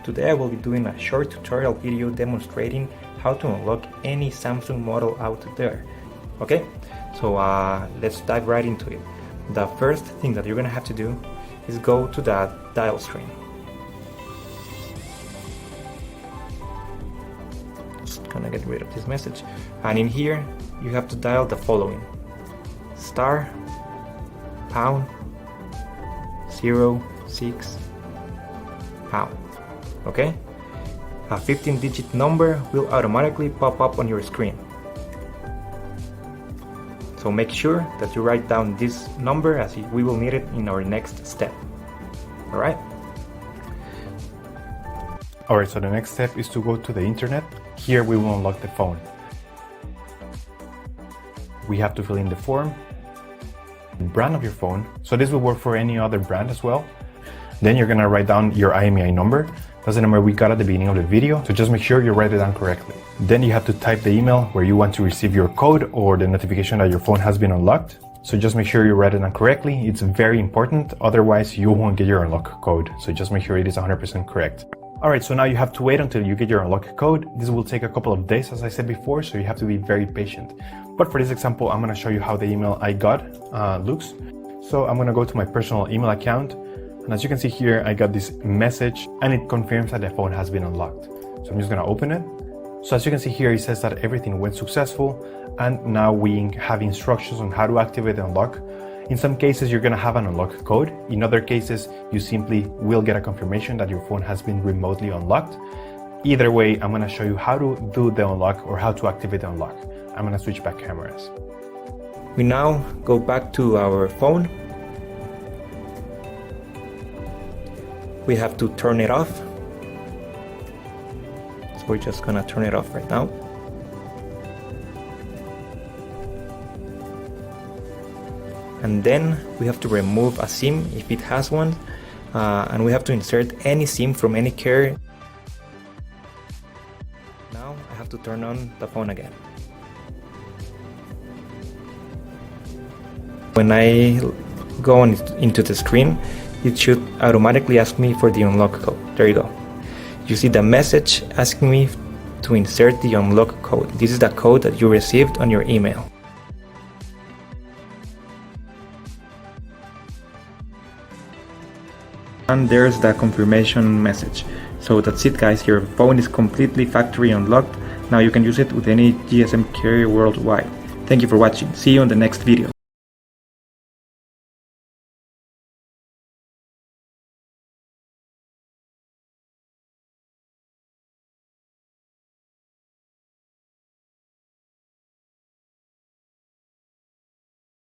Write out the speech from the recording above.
Today I will be doing a short tutorial video demonstrating how to unlock any Samsung model out there. Okay, so let's dive right into it. The first thing that you're gonna have to do is go to the dial screen. Just gonna get rid of this message, and in here you have to dial the following: *##06# okay? A 15-digit number will automatically pop up on your screen. So make sure that you write down this number, as we will need it in our next step. Alright? Alright, so the next step is to go to the internet. Here we will unlock the phone. We have to fill in the form, the brand of your phone. So this will work for any other brand as well. Then you're gonna write down your IMEI number. That's the number we got at the beginning of the video, so just make sure you write it down correctly. Then you have to type the email where you want to receive your code or the notification that your phone has been unlocked. So just make sure you write it down correctly. It's very important, otherwise you won't get your unlock code. So just make sure it is 100% correct. Alright, so now you have to wait until you get your unlock code. This will take a couple of days, as I said before, so you have to be very patient. But for this example, I'm gonna show you how the email I got looks. So I'm gonna go to my personal email account. And as you can see here, I got this message and it confirms that the phone has been unlocked. So I'm just gonna open it. So as you can see here, it says that everything went successful, and now we have instructions on how to activate the unlock. In some cases, you're gonna have an unlock code. In other cases, you simply will get a confirmation that your phone has been remotely unlocked. Either way, I'm gonna show you how to do the unlock or how to activate the unlock. I'm gonna switch back cameras. We now go back to our phone. We have to turn it off. So we're just gonna turn it off right now. And then we have to remove a SIM if it has one. And we have to insert any SIM from any carrier. Now I have to turn on the phone again. When I go into the screen, it should automatically ask me for the unlock code. There you go. You see the message asking me to insert the unlock code. This is the code that you received on your email. And there's the confirmation message. So that's it, guys. Your phone is completely factory unlocked. Now you can use it with any GSM carrier worldwide. Thank you for watching. See you on the next video.